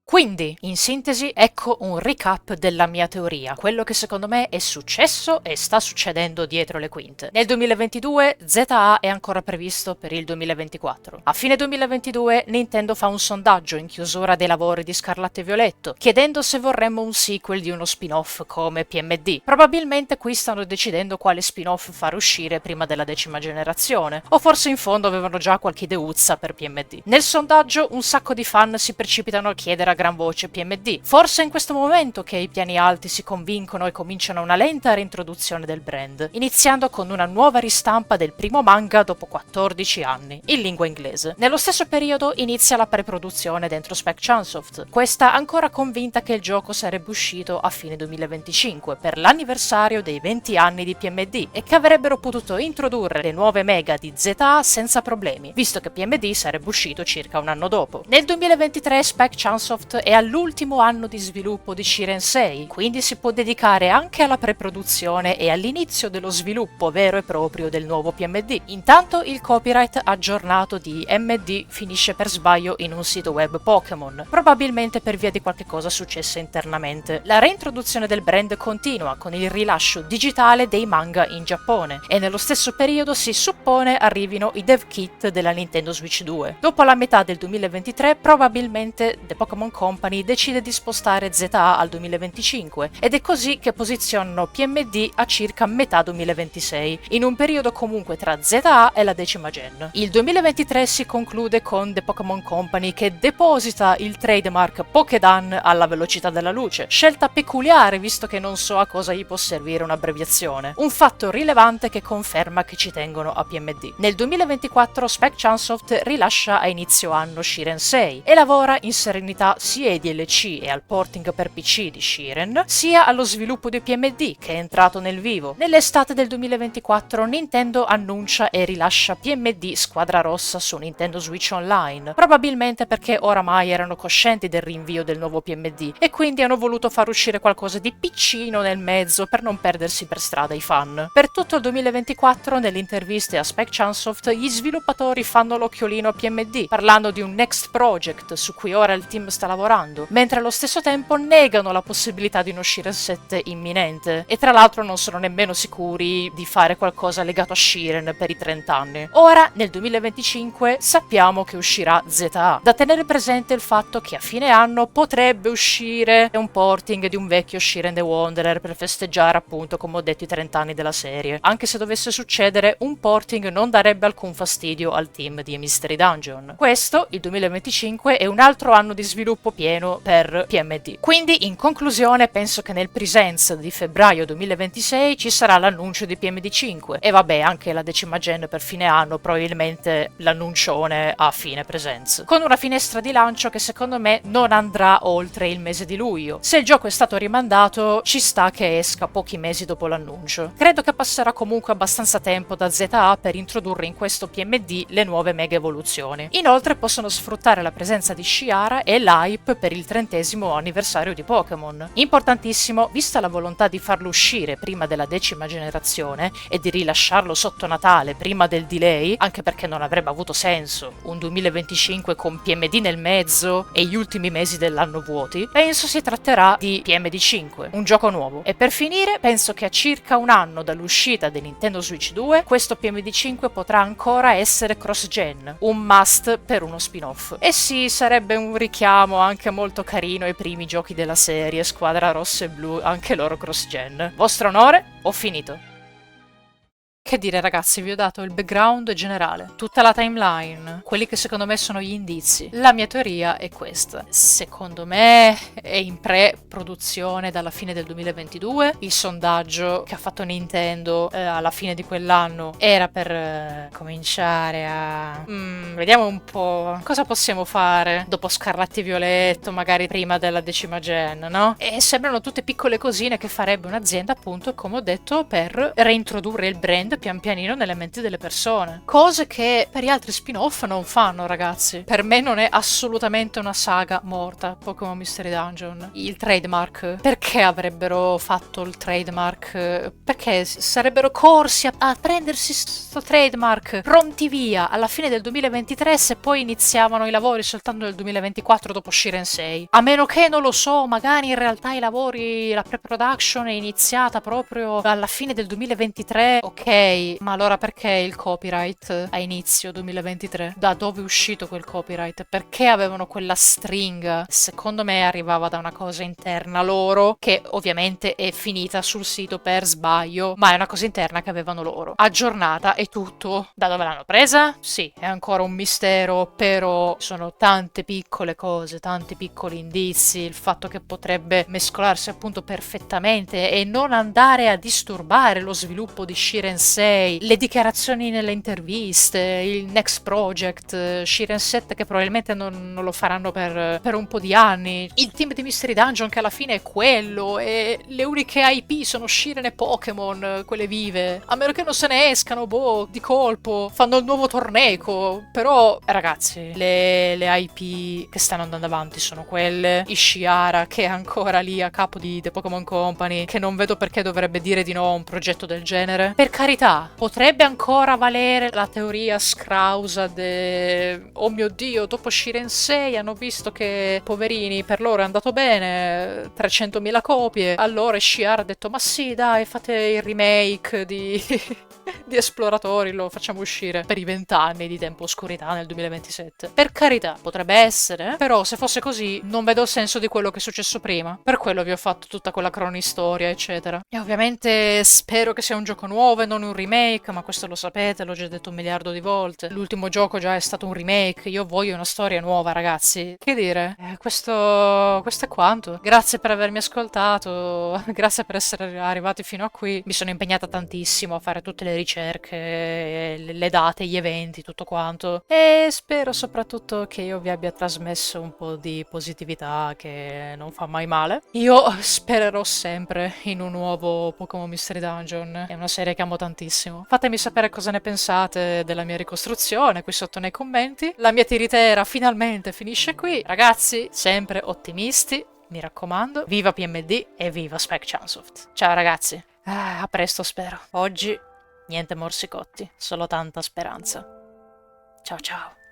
Quindi, in sintesi, ecco un recap della mia teoria, quello che secondo me è successo e sta succedendo dietro le quinte. Nel 2022 ZA è ancora previsto per il 2024. A fine 2022 Nintendo fa un sondaggio in chiusura dei lavori di Scarlatto e Violetto, chiedendo se vorremmo un sequel di uno spin-off come PMD. Probabilmente qui stanno decidendo quale spin-off far uscire prima della 10ª generazione, o forse in fondo avevano già qualche ideuzza per PMD. Nel sondaggio un sacco di fan si precipitano a chiedere a gran voce PMD. Forse è in questo momento che i piani alti si convincono e cominciano una lenta reintroduzione del brand, iniziando con una nuova ristampa del primo manga dopo 14 anni, in lingua inglese. Nello stesso periodo inizia la preproduzione dentro Spec Chunsoft, questa ancora convinta che il gioco sarebbe uscito a fine 2025 per l'anniversario dei 20 anni di PMD e che avrebbero potuto introdurre le nuove mega di ZA senza problemi, visto che PMD sarebbe uscito circa un anno dopo. Nel 2023 Spec Chunsoft è all'ultimo anno di sviluppo di Shiren 6, quindi si può dedicare anche alla preproduzione e all'inizio dello sviluppo vero e proprio del nuovo PMD. Intanto il copyright aggiornato di MD finisce per sbaglio in un sito web Pokémon, probabilmente per via di qualche cosa successa internamente. La reintroduzione del brand continua con il rilascio digitale dei manga in Giappone e nello stesso periodo si suppone arrivino i dev kit della Nintendo Switch 2. Dopo la metà del 2023 probabilmente The Pokémon Company decide di spostare ZA al 2025 ed è così che posizionano PMD a circa metà 2026, in un periodo comunque tra ZA e la 10ª gen. Il 2023 si conclude con The Pokémon Company che deposita il trademark Pokédan alla velocità della luce, scelta peculiare visto che non so a cosa gli può servire un'abbreviazione, un fatto rilevante che conferma che ci tengono a PMD. Nel 2024 Spec Chunsoft rilascia a inizio anno Shiren 6 e lavora in serenità sia ai DLC e al porting per PC di Shiren, sia allo sviluppo di PMD che è entrato nel vivo. Nell'estate del 2024 Nintendo annuncia e rilascia PMD Squadra Rossa su Nintendo Switch Online, probabilmente perché oramai erano coscienti del rinvio del nuovo PMD e quindi hanno voluto far uscire qualcosa di piccino nel mezzo per non perdersi per strada i fan. Per tutto il 2024 nelle interviste a Spec Chunsoft gli sviluppatori fanno l'occhiolino a PMD, parlando di un next project su cui ora il team sta lavorando, mentre allo stesso tempo negano la possibilità di uno Shiren 7 imminente e tra l'altro non sono nemmeno sicuri di fare qualcosa legato a Shiren per i 30 anni. Ora, nel 2025, sappiamo che uscirà ZA. Da tenere presente il fatto che a fine anno potrebbe uscire un porting di un vecchio Shiren the Wanderer per festeggiare appunto, come ho detto, i 30 anni della serie. Anche se dovesse succedere, un porting non darebbe alcun fastidio al team di Mystery Dungeon. Questo, il 2025, è un altro anno di sviluppo pieno per PMD. Quindi, in conclusione, penso che nel Presents di febbraio 2026 ci sarà l'annuncio di PMD 5 e vabbè, anche la 10ª gen per fine anno, probabilmente l'annuncione a fine Presents, con una finestra di lancio che secondo me non andrà oltre il mese di luglio. Se il gioco è stato rimandato, ci sta che esca pochi mesi dopo l'annuncio. Credo che passerà comunque abbastanza tempo da ZA per introdurre in questo PMD le nuove mega evoluzioni. Inoltre possono sfruttare la presenza di Shiara e Lai hype per il 30° anniversario di Pokémon. Importantissimo, vista la volontà di farlo uscire prima della 10ª generazione e di rilasciarlo sotto Natale prima del delay, anche perché non avrebbe avuto senso un 2025 con PMD nel mezzo e gli ultimi mesi dell'anno vuoti, penso si tratterà di PMD 5, un gioco nuovo. E per finire, penso che a circa un anno dall'uscita di Nintendo Switch 2, questo PMD 5 potrà ancora essere cross-gen, un must per uno spin-off. E sì, sarebbe un richiamo anche molto carino ai primi giochi della serie, Squadra Rossa e Blu, anche loro cross-gen. Vostro onore, ho finito. Che dire ragazzi, vi ho dato il background generale, tutta la timeline, quelli che secondo me sono gli indizi. La mia teoria è questa. Secondo me è in pre-produzione dalla fine del 2022. Il sondaggio che ha fatto Nintendo alla fine di quell'anno era per cominciare a... vediamo un po' cosa possiamo fare dopo Scarlatti e Violetto, magari prima della 10ª gen, no? E sembrano tutte piccole cosine che farebbe un'azienda appunto, come ho detto, per reintrodurre il brand pian pianino nelle menti delle persone. Cose che per gli altri spin-off non fanno, ragazzi. Per me non è assolutamente una saga morta, Pokémon Mystery Dungeon. Il trademark. Perché avrebbero fatto il trademark? Perché sarebbero corsi a prendersi sto trademark pronti via alla fine del 2023 se poi iniziavano i lavori soltanto nel 2024 dopo Shiren 6. A meno che, non lo so, magari in realtà i lavori, la pre-production è iniziata proprio alla fine del 2023, ok, ma allora perché il copyright a inizio 2023? Da dove è uscito quel copyright? Perché avevano quella stringa? Secondo me arrivava da una cosa interna loro, che ovviamente è finita sul sito per sbaglio, ma è una cosa interna che avevano loro. Aggiornata e tutto. Da dove l'hanno presa? Sì, è ancora un mistero, però sono tante piccole cose, tanti piccoli indizi, il fatto che potrebbe mescolarsi appunto perfettamente e non andare a disturbare lo sviluppo di Shiren 6, le dichiarazioni nelle interviste, il next project, Shiren 7 che probabilmente non lo faranno per un po' di anni, il team di Mystery Dungeon che alla fine è quello e le uniche IP sono Shiren e Pokémon, quelle vive, a meno che non se ne escano, boh, di colpo, fanno il nuovo Torneco, però ragazzi, le IP che stanno andando avanti sono quelle, Ishihara che è ancora lì a capo di The Pokémon Company, che non vedo perché dovrebbe dire di no a un progetto del genere. Per carità, potrebbe ancora valere la teoria scrausa oh mio Dio, dopo Shiren 6 hanno visto che, poverini, per loro è andato bene, 300.000 copie, allora Ishihara ha detto, ma sì, dai, fate il remake di... di Esploratori, lo facciamo uscire per i 20 anni di Tempo Oscurità nel 2027. Per carità, potrebbe essere, però se fosse così non vedo il senso di quello che è successo prima. Per quello vi ho fatto tutta quella cronistoria, eccetera. E ovviamente spero che sia un gioco nuovo e non un remake, ma questo lo sapete, l'ho già detto 1 miliardo di volte. L'ultimo gioco già è stato un remake, io voglio una storia nuova, ragazzi. Che dire? Questo è quanto. Grazie per avermi ascoltato, grazie per essere arrivati fino a qui. Mi sono impegnata tantissimo a fare tutte le ricerche, le date, gli eventi, tutto quanto. E spero soprattutto che io vi abbia trasmesso un po' di positività che non fa mai male. Io spererò sempre in un nuovo Pokémon Mystery Dungeon. È una serie che amo tantissimo. Fatemi sapere cosa ne pensate della mia ricostruzione qui sotto nei commenti. La mia tiritera finalmente finisce qui. Ragazzi, sempre ottimisti. Mi raccomando, viva PMD e viva Spec Chunsoft. Ciao ragazzi. A presto spero. Oggi niente morsicotti, solo tanta speranza. Ciao ciao.